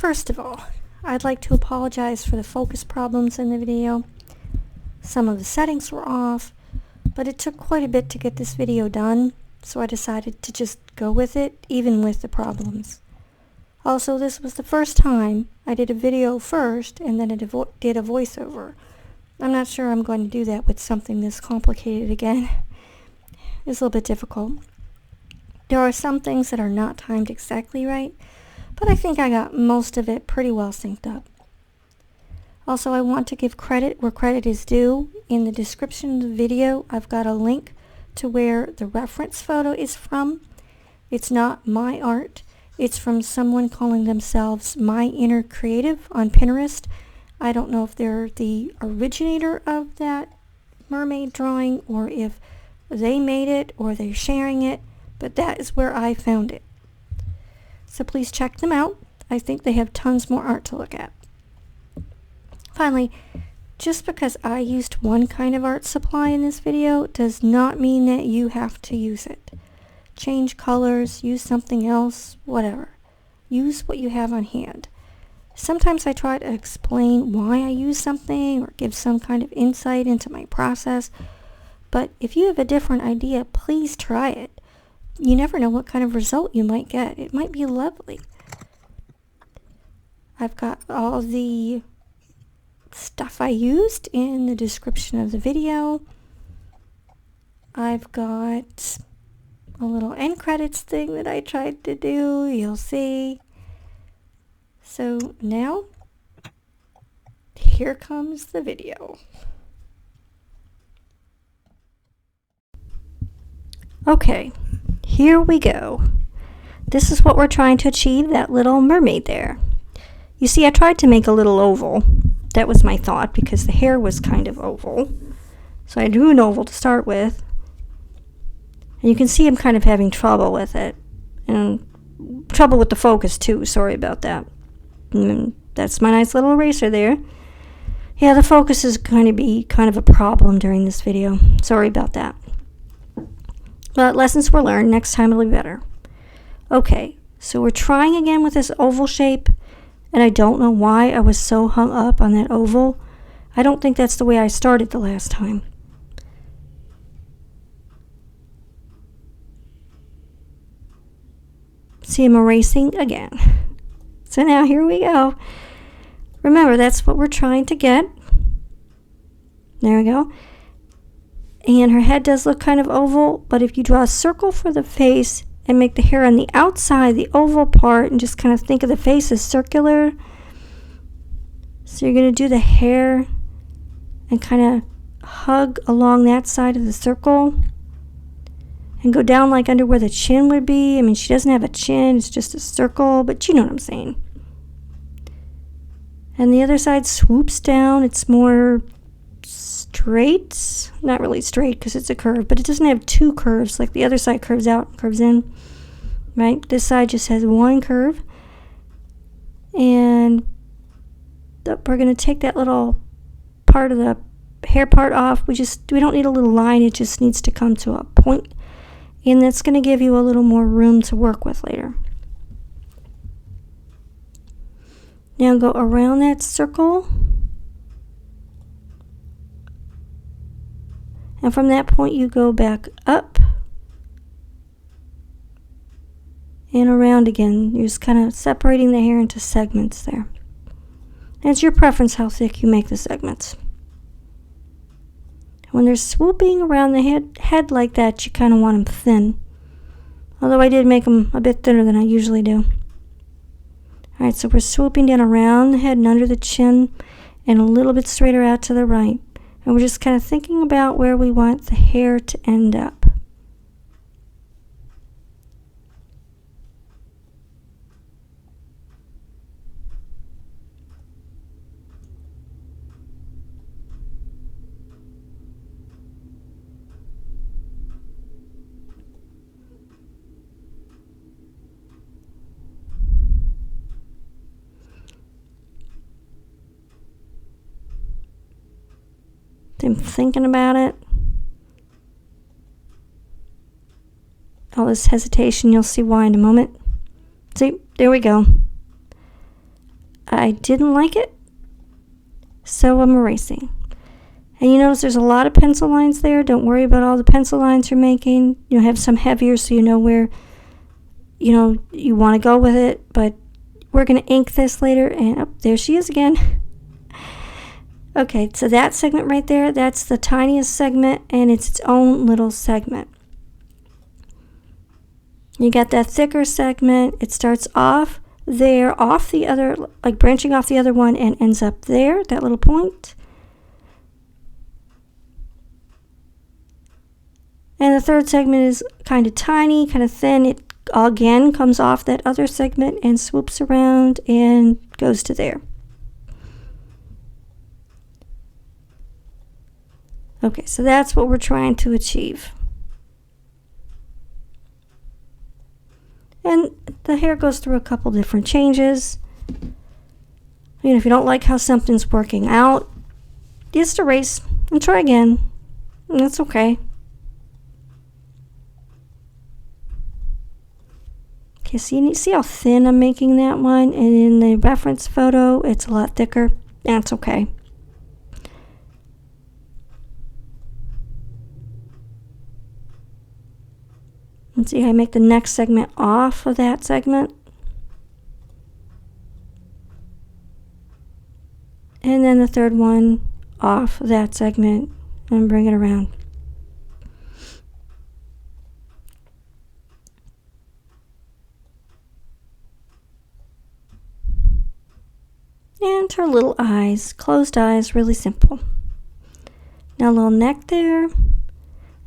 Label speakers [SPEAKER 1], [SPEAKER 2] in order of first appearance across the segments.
[SPEAKER 1] First of all, I'd like to apologize for the focus problems in the video. Some of the settings were off, but it took quite a bit to get this video done, so I decided to just go with it, even with the problems. Also, this was the first time I did a video first and then did a voiceover. I'm not sure I'm going to do that with something this complicated again. It's a little bit difficult. There are some things that are not timed exactly right, but I think I got most of it pretty well synced up. Also, I want to give credit where credit is due. In the description of the video, I've got a link to where the reference photo is from. It's not my art. It's from someone calling themselves My Inner Creative on Pinterest. I don't know if they're the originator of that mermaid drawing or if they made it or they're sharing it, but that is where I found it. So please check them out. I think they have tons more art to look at. Finally, just because I used one kind of art supply in this video does not mean that you have to use it. Change colors, use something else, whatever. Use what you have on hand. Sometimes I try to explain why I use something or give some kind of insight into my process, but if you have a different idea, please try it. You never know what kind of result you might get. It might be lovely. I've got all the stuff I used in the description of the video. I've got a little end credits thing that I tried to do. You'll see. So now, here comes the video. Okay, here we go. This is what we're trying to achieve, that little mermaid there. You see, I tried to make a little oval. That was my thought because the hair was kind of oval. So I drew an oval to start with. And you can see I'm kind of having trouble with it. And trouble with the focus too, sorry about that. And that's my nice little eraser there. Yeah, the focus is going to be kind of a problem during this video. Sorry about that. But lessons were learned. Next time it'll be better. Okay, so we're trying again with this oval shape. And I don't know why I was so hung up on that oval. I don't think that's the way I started the last time. See, I'm erasing again. So now here we go. Remember, that's what we're trying to get. There we go. And her head does look kind of oval, but if you draw a circle for the face and make the hair on the outside, the oval part, and just kind of think of the face as circular. So you're going to do the hair and kind of hug along that side of the circle and go down like under where the chin would be. I mean, she doesn't have a chin, it's just a circle, but you know what I'm saying. And the other side swoops down. It's more straight. Not really straight because it's a curve, but it doesn't have two curves like the other side curves out, curves in. Right? This side just has one curve. And we're going to take that little part of the hair part off. We don't need a little line. It just needs to come to a point. And that's going to give you a little more room to work with later. Now go around that circle. And from that point you go back up and around again. You're just kind of separating the hair into segments there. And it's your preference how thick you make the segments. When they're swooping around the head like that, you kind of want them thin. Although I did make them a bit thinner than I usually do. Alright, so we're swooping down around the head and under the chin and a little bit straighter out to the right. And we're just kind of thinking about where we want the hair to end up. I'm thinking about it. All this hesitation, you'll see why in a moment. See, there we go. I didn't like it, so I'm erasing. And you notice there's a lot of pencil lines there. Don't worry about all the pencil lines you're making. You'll have some heavier so you know where, you want to go with it. But we're going to ink this later. And there she is again. Okay, so that segment right there, that's the tiniest segment, and it's its own little segment. You got that thicker segment. It starts off there, off the other, like branching off the other one, and ends up there, that little point. And the third segment is kind of tiny, kind of thin. It again comes off that other segment and swoops around and goes to there. Okay, so that's what we're trying to achieve. And the hair goes through a couple different changes. If you don't like how something's working out, just erase and try again. And that's okay. Okay, so you see how thin I'm making that one? And in the reference photo, it's a lot thicker. That's okay. And see how I make the next segment off of that segment. And then the third one off of that segment and bring it around. And her little eyes, closed eyes, really simple. Now a little neck there.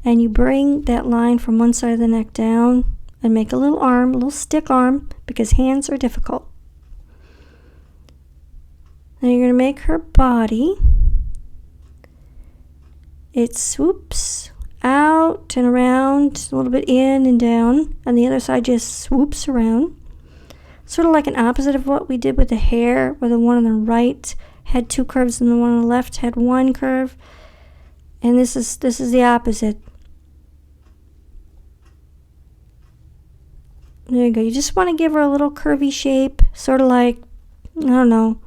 [SPEAKER 1] And you bring that line from one side of the neck down and make a little arm, a little stick arm, because hands are difficult. Now you're going to make her body. It swoops out and around, a little bit in and down, and the other side just swoops around. Sort of like an opposite of what we did with the hair, where the one on the right had two curves and the one on the left had one curve. And this is the opposite. There you go. You just want to give her a little curvy shape, sort of like, I don't know,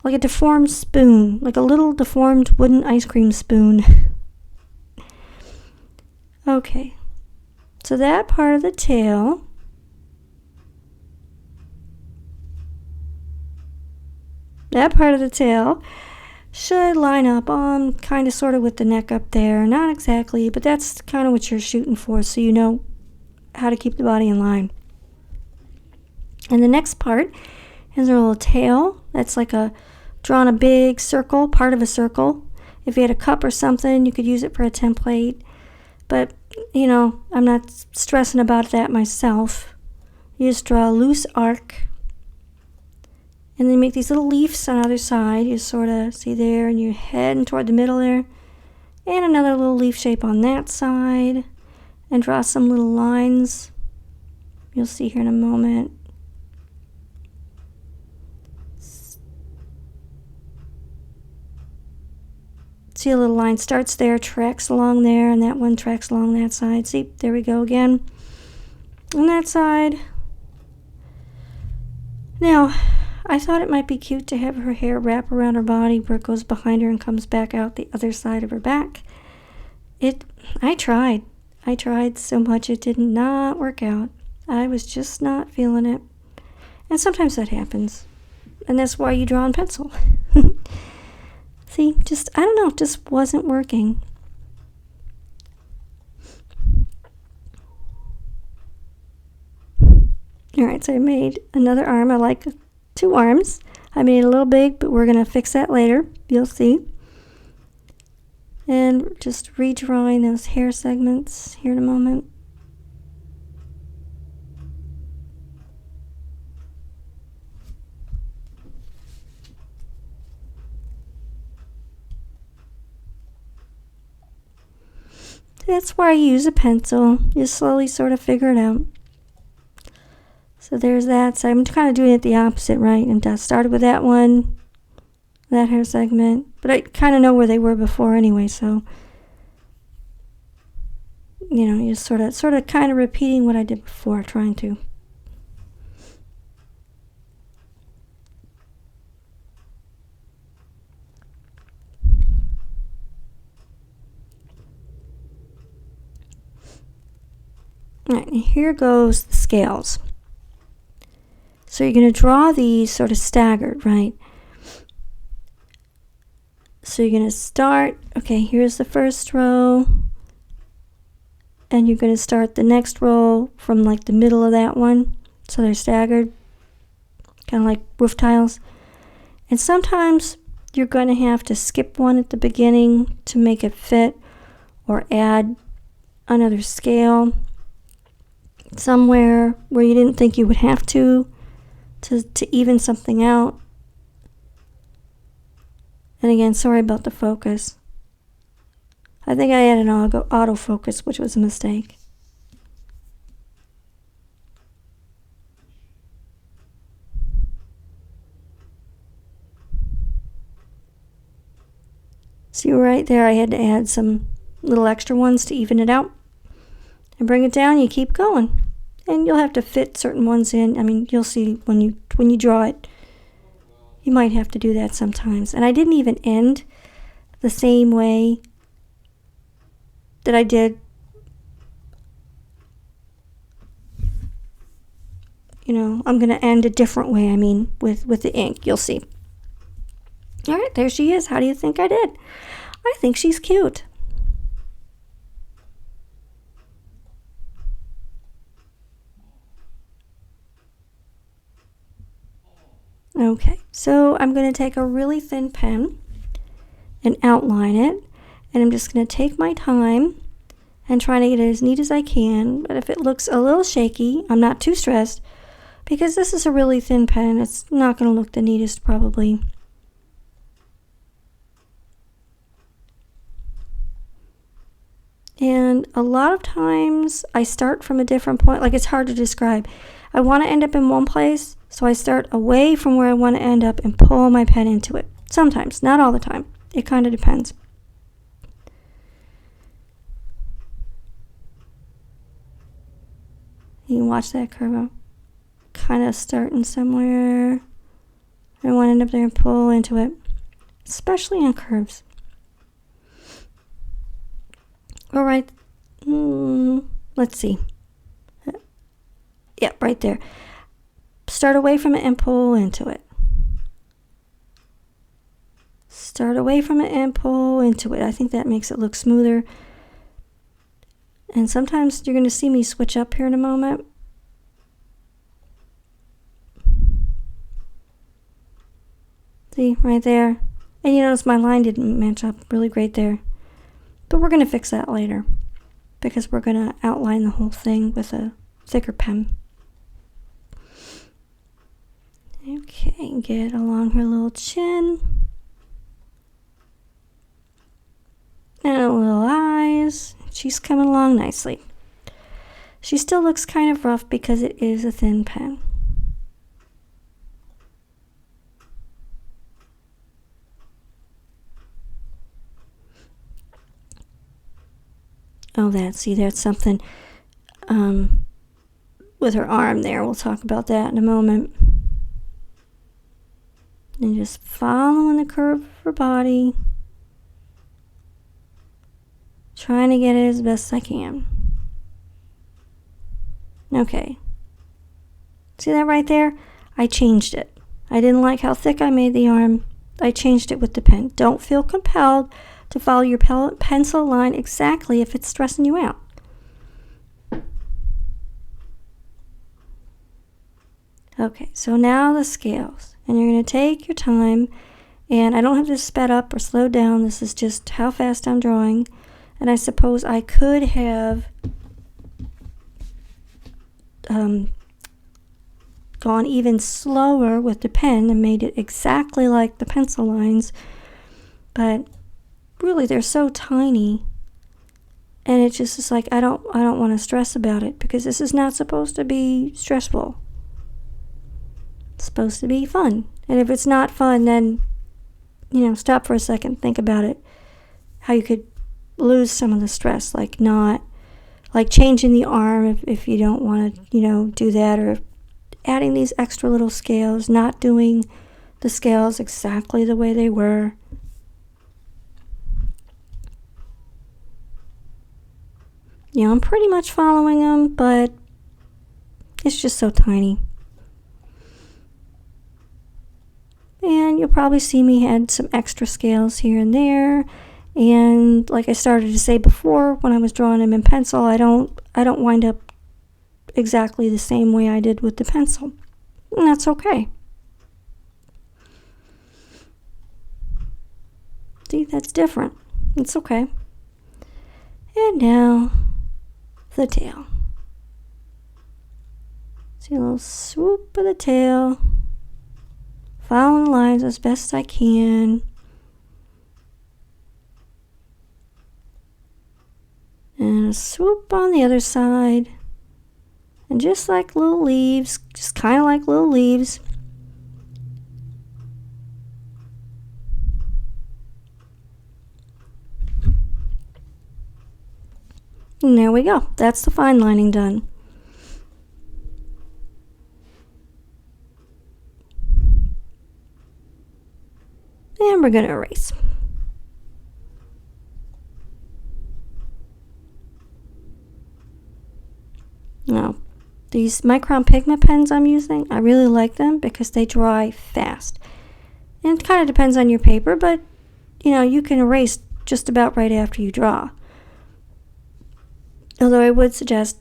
[SPEAKER 1] like a deformed spoon, like a little deformed wooden ice cream spoon. Okay, so that part of the tail, should line up on kind of sort of with the neck up there. Not exactly, but that's kind of what you're shooting for, so you know how to keep the body in line. And the next part is a little tail. That's like drawn a big circle, part of a circle. If you had a cup or something, you could use it for a template. But, I'm not stressing about that myself. You just draw a loose arc. And then make these little leaves on the other side. You sort of see there, and you're heading toward the middle there. And another little leaf shape on that side. And draw some little lines. You'll see here in a moment. See a little line starts there, tracks along there, and that one tracks along that side. See, there we go again. On that side. Now, I thought it might be cute to have her hair wrap around her body where it goes behind her and comes back out the other side of her back. I tried so much it did not work out. I was just not feeling it. And sometimes that happens. And that's why you draw in pencil. See, I don't know, just wasn't working. Alright, so I made another arm. I like 2 arms. I made it a little big, but we're going to fix that later. You'll see. And just redrawing those hair segments here in a moment. That's why I use a pencil. You slowly sort of figure it out. So there's that. So I'm kind of doing it the opposite, right? I started with that one, that hair segment. But I kind of know where they were before anyway, so you're sort of kind of repeating what I did before, trying to. All right, and here goes the scales. So you're going to draw these sort of staggered, right? So you're going to start, okay, here's the first row, and you're going to start the next row from like the middle of that one. So they're staggered, kind of like roof tiles. And sometimes you're going to have to skip one at the beginning to make it fit, or add another scale somewhere where you didn't think you would have to even something out. And again, sorry about the focus. I think I had an autofocus, which was a mistake. See right there, I had to add some little extra ones to even it out. And bring it down, you keep going. And you'll have to fit certain ones in. I mean, you'll see when you draw it, you might have to do that sometimes. And I didn't even end the same way that I did, you know, I'm going to end a different way, I mean, with the ink. You'll see. All right, there she is. How do you think I did? I think she's cute. Okay, so I'm going to take a really thin pen and outline it, and I'm just going to take my time and try to get it as neat as I can. But if it looks a little shaky, I'm not too stressed, because this is a really thin pen. It's not going to look the neatest probably. And a lot of times I start from a different point. Like, it's hard to describe. I want to end up in one place, so I start away from where I want to end up and pull my pen into it. Sometimes, not all the time. It kind of depends. You can watch that curve out. Kind of starting somewhere. I want to end up there and pull into it, especially on curves. All right. Let's see. Yep, right there. Start away from it and pull into it. Start away from it and pull into it. I think that makes it look smoother. And sometimes you're going to see me switch up here in a moment. See, right there. And you notice my line didn't match up really great there. But we're going to fix that later, because we're going to outline the whole thing with a thicker pen. Okay, get along her little chin. And her little eyes. She's coming along nicely. She still looks kind of rough because it is a thin pen. Oh, that's something with her arm there. We'll talk about that in a moment. And just following the curve of her body. Trying to get it as best I can. Okay. See that right there? I changed it. I didn't like how thick I made the arm. I changed it with the pen. Don't feel compelled to follow your pencil line exactly if it's stressing you out. Okay, so now the scales. And you're going to take your time. And I don't have this sped up or slowed down. This is just how fast I'm drawing. And I suppose I could have gone even slower with the pen and made it exactly like the pencil lines. But really, they're so tiny. And it's just like, I don't want to stress about it, because this is not supposed to be stressful. It's supposed to be fun. And if it's not fun, then, you know, stop for a second, think about it. How you could lose some of the stress, like changing the arm if you don't want to, you know, do that, or adding these extra little scales, not doing the scales exactly the way they were. You know, I'm pretty much following them, but it's just so tiny. And you'll probably see me add some extra scales here and there. And like I started to say before, when I was drawing them in pencil, I don't wind up exactly the same way I did with the pencil. And that's okay. See, that's different. It's okay. And now, the tail. See a little swoop of the tail. Following the lines as best I can. And a swoop on the other side. And just like little leaves, just kind of like little leaves. And there we go. That's the fine lining done. And we're going to erase. Now, these Micron Pigma pens I'm using, I really like them because they dry fast. And it kind of depends on your paper, but you know, you can erase just about right after you draw. Although I would suggest,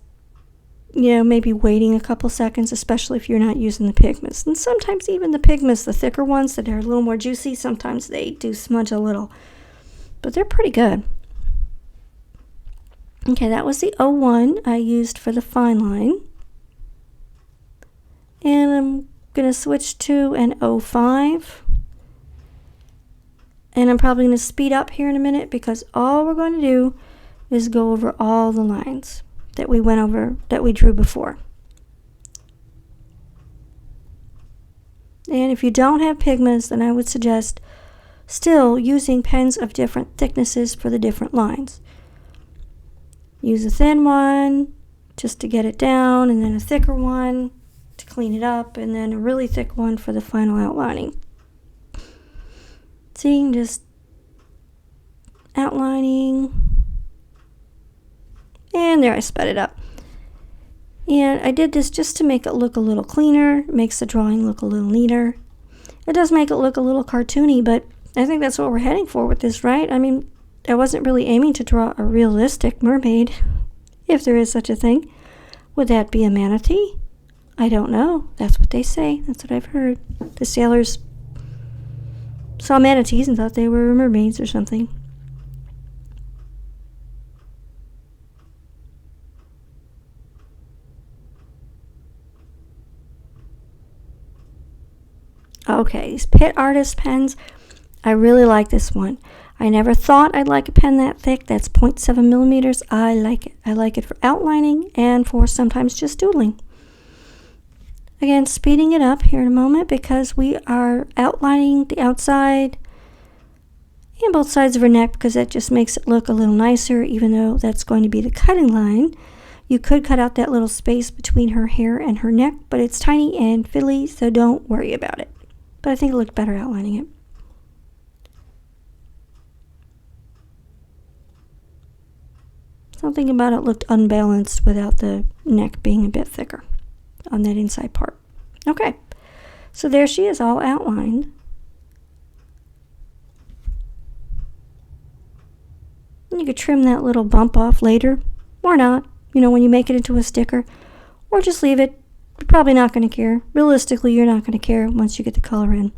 [SPEAKER 1] you know, maybe waiting a couple seconds, especially if you're not using the Pigmas. And sometimes even the Pigmas, the thicker ones that are a little more juicy, sometimes they do smudge a little. But they're pretty good. Okay, that was the 01 I used for the fine line. And I'm going to switch to an 05. And I'm probably going to speed up here in a minute because all we're going to do is go over all the lines that we went over, that we drew before. And if you don't have Pigmas, then I would suggest still using pens of different thicknesses for the different lines. Use a thin one just to get it down, and then a thicker one to clean it up, and then a really thick one for the final outlining. See, just outlining. And there, I sped it up. And I did this just to make it look a little cleaner. It makes the drawing look a little neater. It does make it look a little cartoony, but I think that's what we're heading for with this, right? I mean, I wasn't really aiming to draw a realistic mermaid, if there is such a thing. Would that be a manatee? I don't know. That's what they say. That's what I've heard. The sailors saw manatees and thought they were mermaids or something. Okay, these Pitt Artist pens, I really like this one. I never thought I'd like a pen that thick. That's 0.7 millimeters. I like it. I like it for outlining and for sometimes just doodling. Again, speeding it up here in a moment because we are outlining the outside and both sides of her neck because that just makes it look a little nicer, even though that's going to be the cutting line. You could cut out that little space between her hair and her neck, but it's tiny and fiddly, so don't worry about it. But I think it looked better outlining it. Something about it looked unbalanced without the neck being a bit thicker on that inside part. Okay, so there she is all outlined. And you could trim that little bump off later, or not, you know, when you make it into a sticker, or just leave it. You're probably not going to care. Realistically, you're not going to care once you get the color in.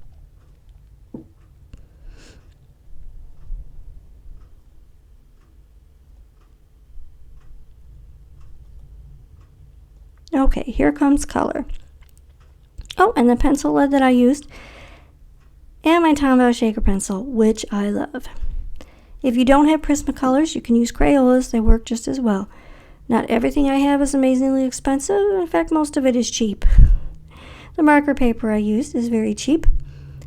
[SPEAKER 1] Okay, here comes color. Oh, and the pencil lead that I used, and my Tombow shaker pencil, which I love. If you don't have Prismacolors, you can use Crayolas. They work just as well. Not everything I have is amazingly expensive. In fact, most of it is cheap. The marker paper I used is very cheap.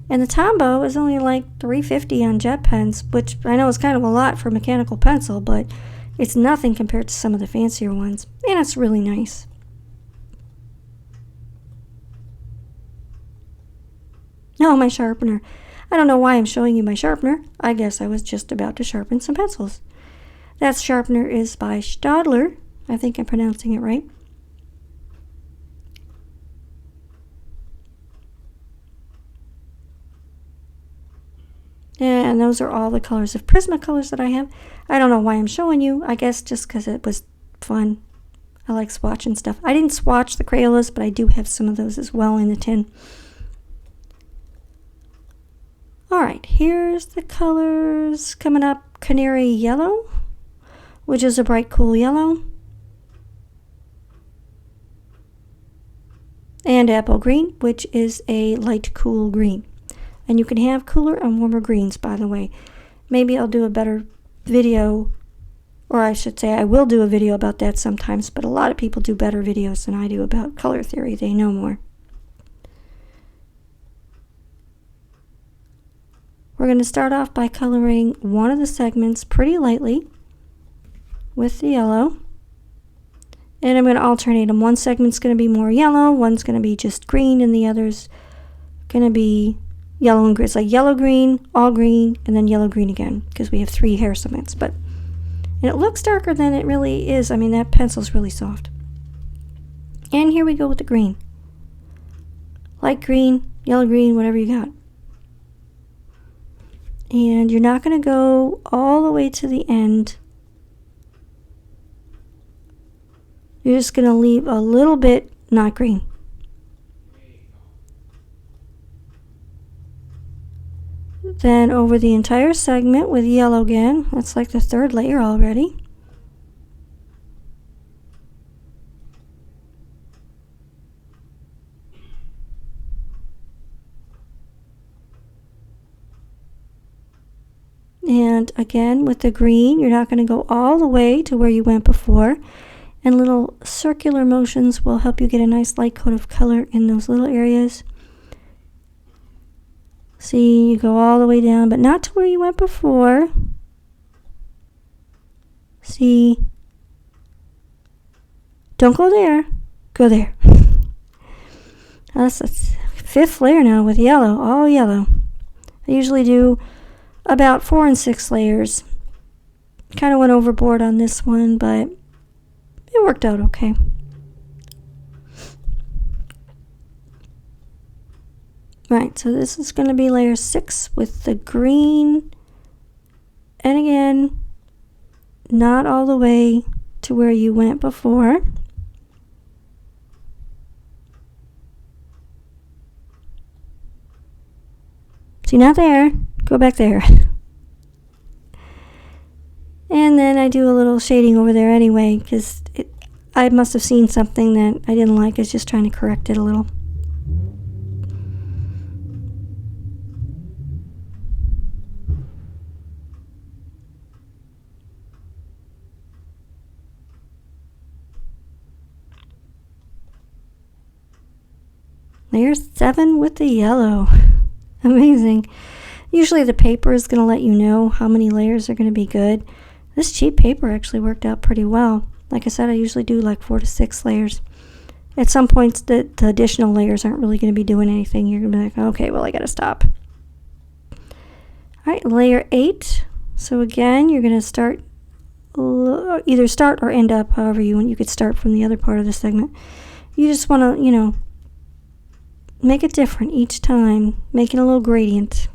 [SPEAKER 1] And the Tombow is only like $3.50 on jet pens, which I know is kind of a lot for a mechanical pencil, but it's nothing compared to some of the fancier ones. And it's really nice. Oh, my sharpener. I don't know why I'm showing you my sharpener. I guess I was just about to sharpen some pencils. That sharpener is by Stadler. I think I'm pronouncing it right. And those are all the colors of Prismacolors that I have. I don't know why I'm showing you. I guess just because it was fun. I like swatching stuff. I didn't swatch the Crayolas, but I do have some of those as well in the tin. Alright, here's the colors coming up. Canary yellow, which is a bright, cool yellow. And apple green, which is a light, cool green. And you can have cooler and warmer greens, by the way. Maybe I'll do a better video, or I should say I will do a video about that sometimes, but a lot of people do better videos than I do about color theory. They know more. We're going to start off by coloring one of the segments pretty lightly with the yellow. And I'm going to alternate them. One segment's going to be more yellow, one's going to be just green, and the other's going to be yellow and green. It's like yellow, green, all green, and then yellow, green again, because we have 3 hair segments. And it looks darker than it really is. I mean, that pencil's really soft. And here we go with the green. Light green, yellow green, whatever you got. And you're not going to go all the way to the end. You're just going to leave a little bit not green. Then over the entire segment with yellow again. That's like the 3rd layer already. And again with the green, you're not going to go all the way to where you went before. And little circular motions will help you get a nice light coat of color in those little areas. See, you go all the way down, but not to where you went before. See, don't go there, go there. That's the 5th layer now with yellow, all yellow. I usually do about 4 and 6 layers. Kind of went overboard on this one, but it worked out okay. Right, so this is going to be layer 6 with the green. And again, not all the way to where you went before. See, not there. Go back there. And then I do a little shading over there anyway, because I must have seen something that I didn't like. I was just trying to correct it a little. Layer 7 with the yellow. Amazing. Usually the paper is going to let you know how many layers are going to be good. This cheap paper actually worked out pretty well. Like I said, I usually do like 4 to 6 layers. At some points, the additional layers aren't really going to be doing anything. You're going to be like, okay, well, I got to stop. All right, layer 8. So again, you're going to start, either start or end up, however you want. You could start from the other part of the segment. You just want to, you know, make it different each time, making a little gradient.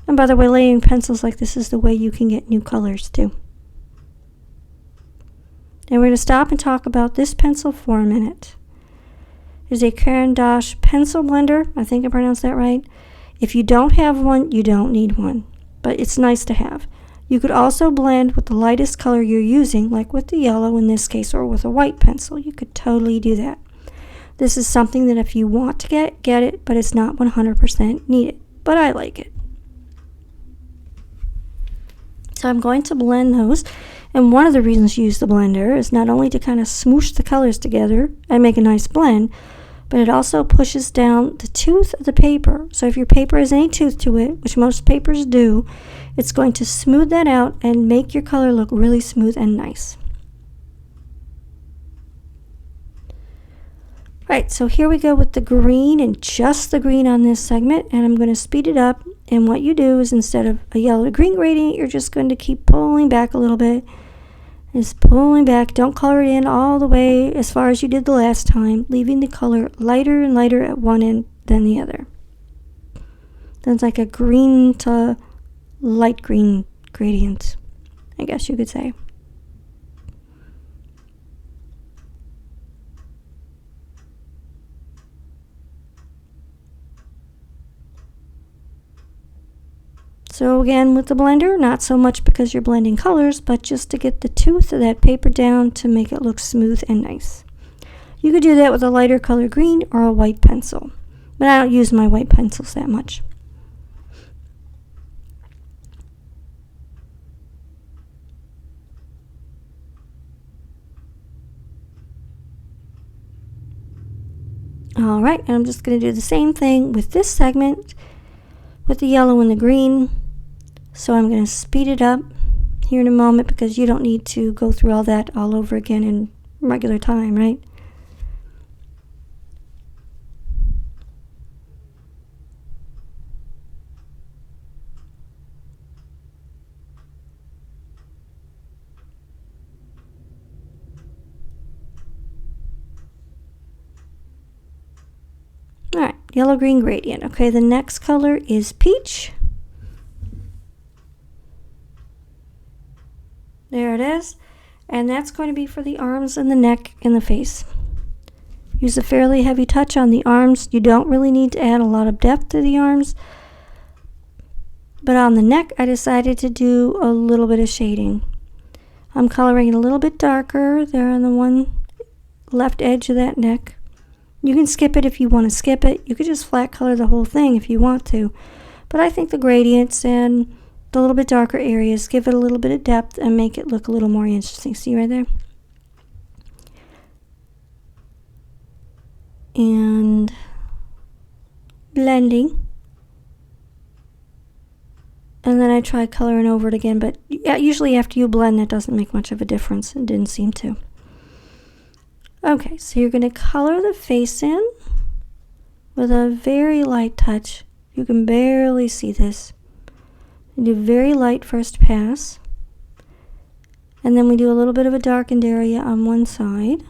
[SPEAKER 1] And by the way, layering pencils like this is the way you can get new colors too. And we're going to stop and talk about this pencil for a minute. There's a Caran pencil blender. I think I pronounced that right. If you don't have one, you don't need one, but it's nice to have. You could also blend with the lightest color you're using, like with the yellow in this case, or with a white pencil. You could totally do that. This is something that if you want to get it, but it's not 100% needed. But I like it. So I'm going to blend those. And one of the reasons you use the blender is not only to kind of smoosh the colors together and make a nice blend, but it also pushes down the tooth of the paper. So if your paper has any tooth to it, which most papers do, it's going to smooth that out and make your color look really smooth and nice. Right, so here we go with the green and just the green on this segment, and I'm going to speed it up. And what you do is instead of a yellow to green gradient, you're just going to keep pulling back a little bit is pulling back. Don't color it in all the way as far as you did the last time, leaving the color lighter and lighter at one end than the other. That's like a green to light green gradient, I guess you could say. So again, with the blender, not so much because you're blending colors, but just to get the tooth of that paper down to make it look smooth and nice. You could do that with a lighter color green or a white pencil, but I don't use my white pencils that much. Alright, and I'm just going to do the same thing with this segment with the yellow and the green. So I'm going to speed it up here in a moment because you don't need to go through all that all over again in regular time, right? Alright, yellow-green gradient. Okay, the next color is Peach. There it is. And that's going to be for the arms and the neck and the face. Use a fairly heavy touch on the arms. You don't really need to add a lot of depth to the arms. But on the neck, I decided to do a little bit of shading. I'm coloring it a little bit darker there on the one left edge of that neck. You can skip it if you want to skip it. You could just flat color the whole thing if you want to. But I think the gradients and the little bit darker areas give it a little bit of depth and make it look a little more interesting. See right there? And blending. And then I try coloring over it again, but usually after you blend, that doesn't make much of a difference. It didn't seem to. Okay, so you're going to color the face in with a very light touch. You can barely see this. You do very light first pass. And then we do a little bit of a darkened area on one side.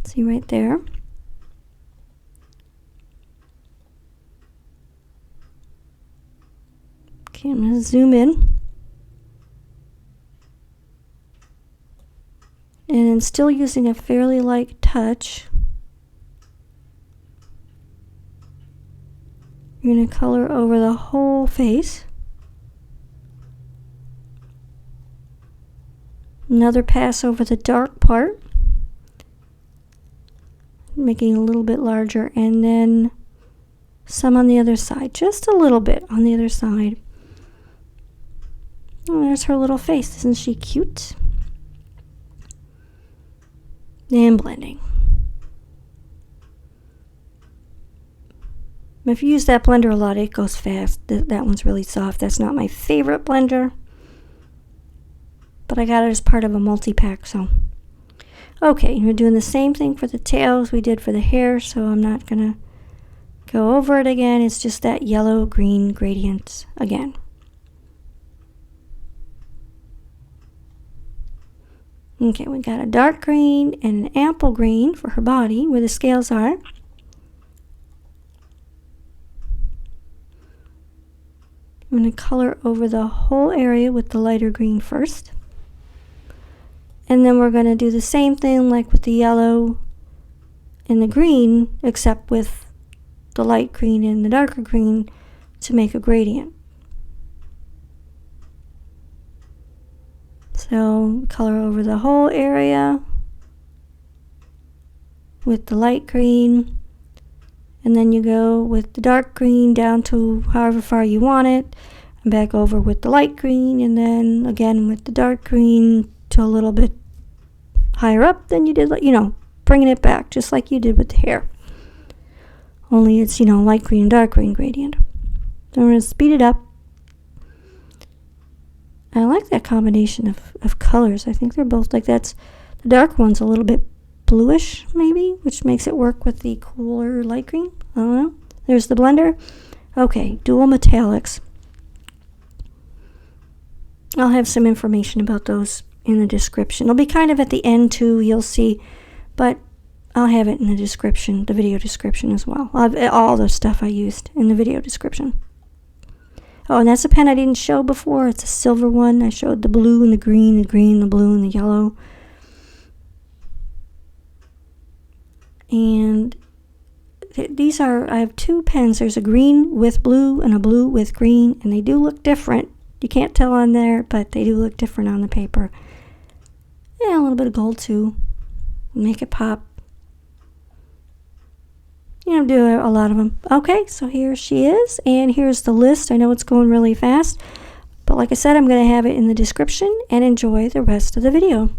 [SPEAKER 1] See right there. Okay, I'm going to zoom in. And still using a fairly light touch, you're going to color over the whole face. Another pass over the dark part, making it a little bit larger, and then some on the other side, just a little bit on the other side. Oh, there's her little face. Isn't she cute? And blending. If you use that blender a lot, it goes fast. That one's really soft. That's not my favorite blender, but I got it as part of a multi-pack, so. Okay, we're doing the same thing for the tails we did for the hair, so I'm not gonna go over it again. It's just that yellow-green gradient again. Okay, we got a dark green and an ample green for her body where the scales are. I'm going to color over the whole area with the lighter green first. And then we're going to do the same thing like with the yellow and the green, except with the light green and the darker green to make a gradient. So color over the whole area with the light green, and then you go with the dark green down to however far you want it, and back over with the light green, and then again with the dark green to a little bit higher up than you did, you know, bringing it back just like you did with the hair. Only it's, you know, light green and dark green gradient. So I'm going to speed it up. I like that combination of colors. I think they're both like that's the dark one's a little bit bluish maybe, which makes it work with the cooler light green. I don't know. There's the blender. Okay, dual metallics. I'll have some information about those in the description. It'll be kind of at the end too, you'll see, but I'll have it in the description, the video description as well. I'll have all the stuff I used in the video description. Oh, and that's a pen I didn't show before. It's a silver one. I showed the blue and the green, the blue and the yellow. And these are, I have two pens. There's a green with blue and a blue with green, and they do look different. You can't tell on there, but they do look different on the paper. Yeah, a little bit of gold too. Make it pop. You know, do a lot of them. Okay, so here she is, and here's the list. I know it's going really fast, but like I said, I'm going to have it in the description, and enjoy the rest of the video.